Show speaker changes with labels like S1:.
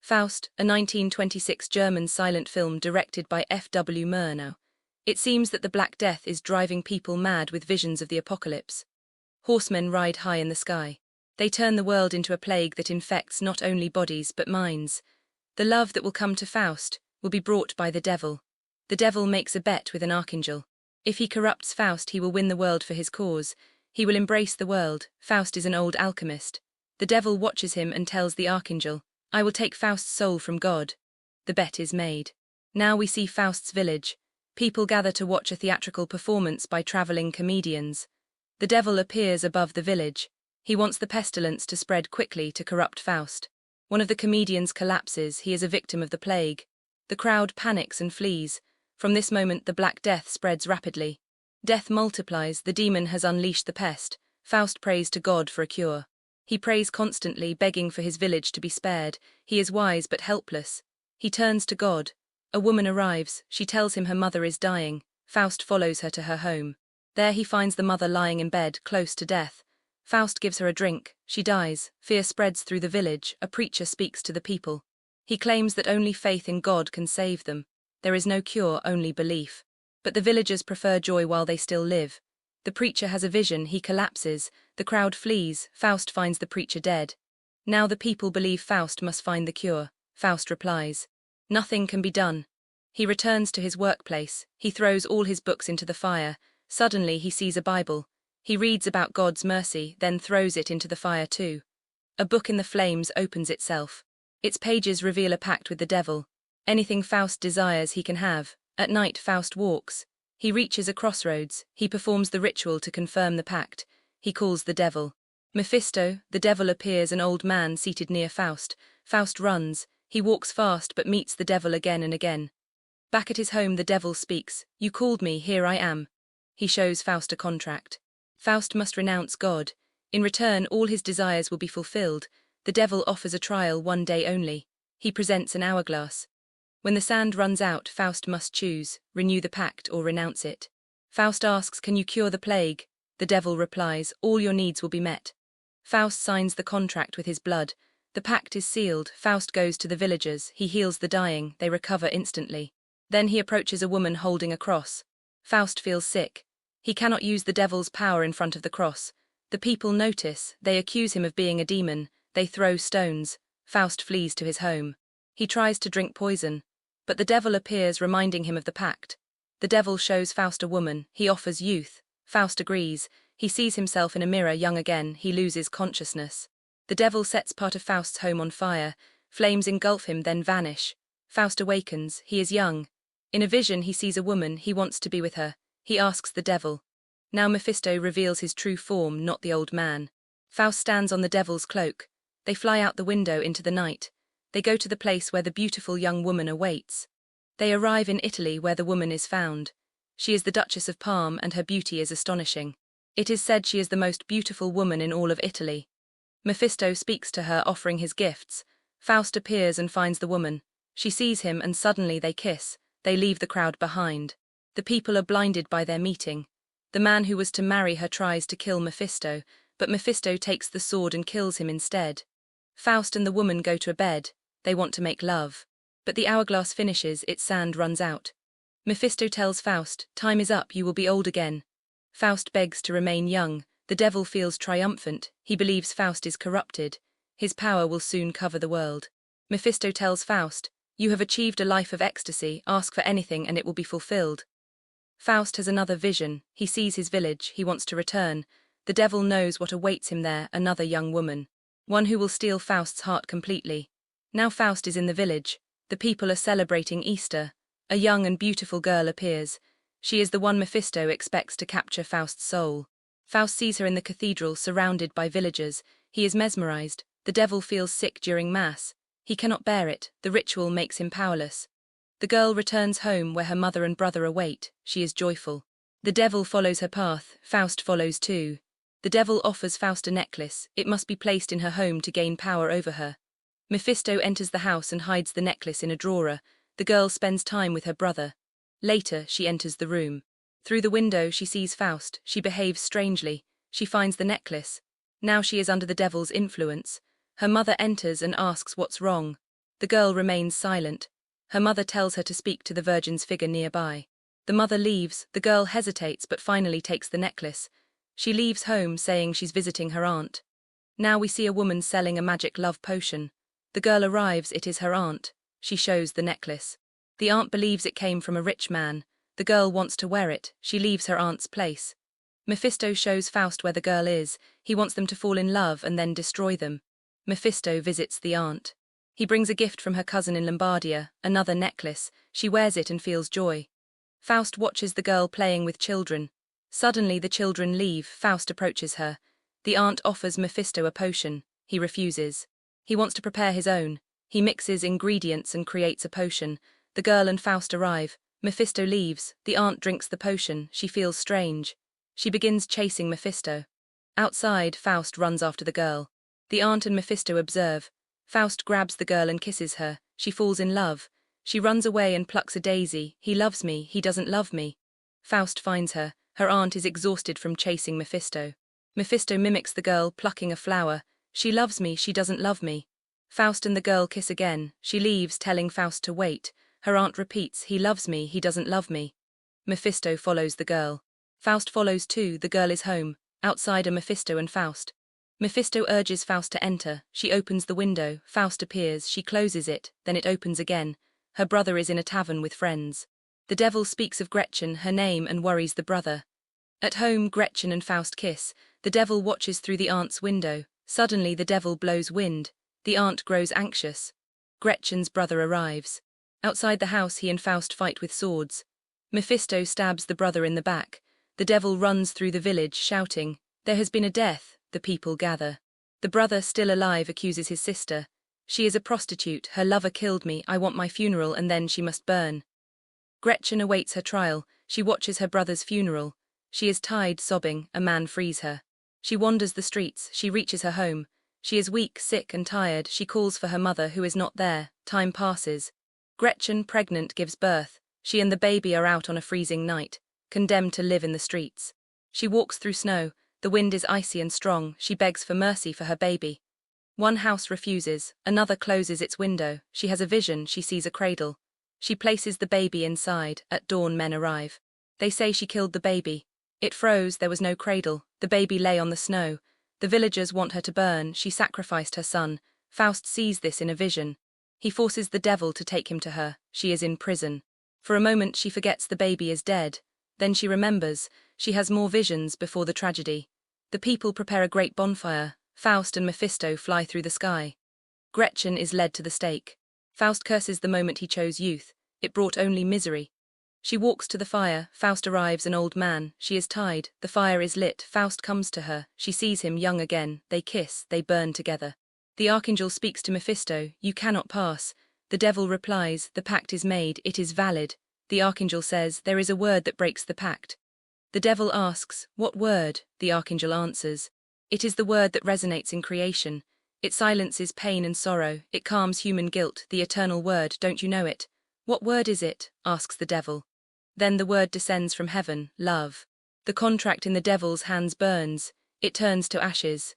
S1: Faust, a 1926 German silent film directed by F.W. Murnau. It seems that the Black Death is driving people mad with visions of the apocalypse. Horsemen ride high in the sky. They turn the world into a plague that infects not only bodies but minds. The love that will come to Faust will be brought by the devil. The devil makes a bet with an archangel. If he corrupts Faust, he will win the world for his cause. He will embrace the world. Faust is an old alchemist. The devil watches him and tells the archangel, "I will take Faust's soul from God." The bet is made. Now we see Faust's village. People gather to watch a theatrical performance by traveling comedians. The devil appears above the village. He wants the pestilence to spread quickly to corrupt Faust. One of the comedians collapses. He is a victim of the plague. The crowd panics and flees. From this moment the Black Death spreads rapidly. Death multiplies. The demon has unleashed the pest. Faust prays to God for a cure. He prays constantly, begging for his village to be spared. He is wise but helpless. He turns to God. A woman arrives. She tells him her mother is dying. Faust follows her to her home. There he finds the mother lying in bed, close to death. Faust gives her a drink. She dies. Fear spreads through the village. A preacher speaks to the people. He claims that only faith in God can save them. There is no cure, only belief. But the villagers prefer joy while they still live. The preacher has a vision. He collapses. The crowd flees. Faust finds the preacher dead. Now the people believe Faust must find the cure. Faust replies, "Nothing can be done." He returns to his workplace. He throws all his books into the fire. Suddenly he sees a Bible. He reads about God's mercy, then throws it into the fire too. A book in the flames opens itself. Its pages reveal a pact with the devil. Anything Faust desires he can have. At night Faust walks. He reaches a crossroads. He performs the ritual to confirm the pact. He calls the devil. Mephisto, the devil appears, an old man seated near Faust. Faust runs. He walks fast but meets the devil again and again. Back at his home the devil speaks, "You called me, here I am." He shows Faust a contract. Faust must renounce God. In return all his desires will be fulfilled. The devil offers a trial, 1 day only. He presents an hourglass. When the sand runs out, Faust must choose, renew the pact or renounce it. Faust asks, "Can you cure the plague?" The devil replies, "All your needs will be met." Faust signs the contract with his blood. The pact is sealed. Faust goes to the villagers. He heals the dying. They recover instantly. Then he approaches a woman holding a cross. Faust feels sick. He cannot use the devil's power in front of the cross. The people notice. They accuse him of being a demon. They throw stones. Faust flees to his home. He tries to drink poison. But the devil appears, reminding him of the pact. The devil shows Faust a woman. He offers youth. Faust agrees. He sees himself in a mirror, young again. He loses consciousness. The devil sets part of Faust's home on fire. Flames engulf him, then vanish. Faust awakens. He is young. In a vision he sees a woman. He wants to be with her. He asks the devil. Now Mephisto reveals his true form, not the old man. Faust stands on the devil's cloak. They fly out the window into the night. They go to the place where the beautiful young woman awaits. They arrive in Italy, where the woman is found. She is the Duchess of Parma, and her beauty is astonishing. It is said she is the most beautiful woman in all of Italy. Mephisto speaks to her, offering his gifts. Faust appears and finds the woman. She sees him and suddenly they kiss. They leave the crowd behind. The people are blinded by their meeting. The man who was to marry her tries to kill Mephisto, but Mephisto takes the sword and kills him instead. Faust and the woman go to bed. They want to make love. But the hourglass finishes, its sand runs out. Mephisto tells Faust, "Time is up, you will be old again." Faust begs to remain young. The devil feels triumphant. He believes Faust is corrupted. His power will soon cover the world. Mephisto tells Faust, "You have achieved a life of ecstasy. Ask for anything and it will be fulfilled." Faust has another vision. He sees his village. He wants to return. The devil knows what awaits him there, another young woman. One who will steal Faust's heart completely. Now Faust is in the village. The people are celebrating Easter. A young and beautiful girl appears. She is the one Mephisto expects to capture Faust's soul. Faust sees her in the cathedral, surrounded by villagers. He is mesmerized. The devil feels sick during Mass. He cannot bear it. The ritual makes him powerless. The girl returns home where her mother and brother await. She is joyful. The devil follows her path. Faust follows too. The devil offers Faust a necklace. It must be placed in her home to gain power over her. Mephisto enters the house and hides the necklace in a drawer. The girl spends time with her brother. Later, she enters the room. Through the window, she sees Faust. She behaves strangely. She finds the necklace. Now she is under the devil's influence. Her mother enters and asks what's wrong. The girl remains silent. Her mother tells her to speak to the Virgin's figure nearby. The mother leaves, the girl hesitates but finally takes the necklace. She leaves home saying she's visiting her aunt. Now we see a woman selling a magic love potion. The girl arrives, it is her aunt. She shows the necklace. The aunt believes it came from a rich man. The girl wants to wear it, she leaves her aunt's place. Mephisto shows Faust where the girl is, he wants them to fall in love and then destroy them. Mephisto visits the aunt. He brings a gift from her cousin in Lombardia, another necklace, she wears it and feels joy. Faust watches the girl playing with children. Suddenly the children leave, Faust approaches her. The aunt offers Mephisto a potion, he refuses. He wants to prepare his own. He mixes ingredients and creates a potion. The girl and Faust arrive. Mephisto leaves. The aunt drinks the potion. She feels strange. She begins chasing Mephisto. Outside, Faust runs after the girl. The aunt and Mephisto observe. Faust grabs the girl and kisses her. She falls in love. She runs away and plucks a daisy. He loves me, he doesn't love me. Faust finds her. Her aunt is exhausted from chasing Mephisto. Mephisto mimics the girl, plucking a flower. She loves me, she doesn't love me. Faust and the girl kiss again. She leaves, telling Faust to wait. Her aunt repeats, he loves me, he doesn't love me. Mephisto follows the girl. Faust follows too, the girl is home. Outside are Mephisto and Faust. Mephisto urges Faust to enter. She opens the window. Faust appears. She closes it, then it opens again. Her brother is in a tavern with friends. The devil speaks of Gretchen, her name, and worries the brother. At home, Gretchen and Faust kiss. The devil watches through the aunt's window. Suddenly the devil blows wind. The aunt grows anxious. Gretchen's brother arrives. Outside the house he and Faust fight with swords. Mephisto stabs the brother in the back. The devil runs through the village, shouting, "There has been a death." The people gather. The brother, still alive, accuses his sister. "She is a prostitute, her lover killed me, I want my funeral and then she must burn." Gretchen awaits her trial. She watches her brother's funeral. She is tied, sobbing. A man frees her. She wanders the streets. She reaches her home. She is weak, sick and tired. She calls for her mother, who is not there. Time passes. Gretchen, pregnant, gives birth. She and the baby are out on a freezing night, condemned to live in the streets. She walks through snow. The wind is icy and strong. She begs for mercy for her baby. One house refuses. Another closes its window. She has a vision. She sees a cradle. She places the baby inside. At dawn, men arrive. They say she killed the baby. It froze. There was no cradle. The baby lay on the snow. The villagers want her to burn. She sacrificed her son. Faust sees this in a vision. He forces the devil to take him to her. She is in prison. For a moment she forgets the baby is dead. Then she remembers. She has more visions before the tragedy. The people prepare a great bonfire. Faust and Mephisto fly through the sky. Gretchen is led to the stake. Faust curses the moment he chose youth. It brought only misery. She walks to the fire. Faust arrives, an old man. She is tied. The fire is lit. Faust comes to her. She sees him young again. They kiss. They burn together. The archangel speaks to Mephisto. "You cannot pass." The devil replies, "The pact is made. It is valid." The archangel says, "There is a word that breaks the pact." The devil asks, "What word?" The archangel answers, "It is the word that resonates in creation. It silences pain and sorrow. It calms human guilt. The eternal word. Don't you know it?" "What word is it?" asks the devil. Then the word descends from heaven, love. The contract in the devil's hands burns. It turns to ashes.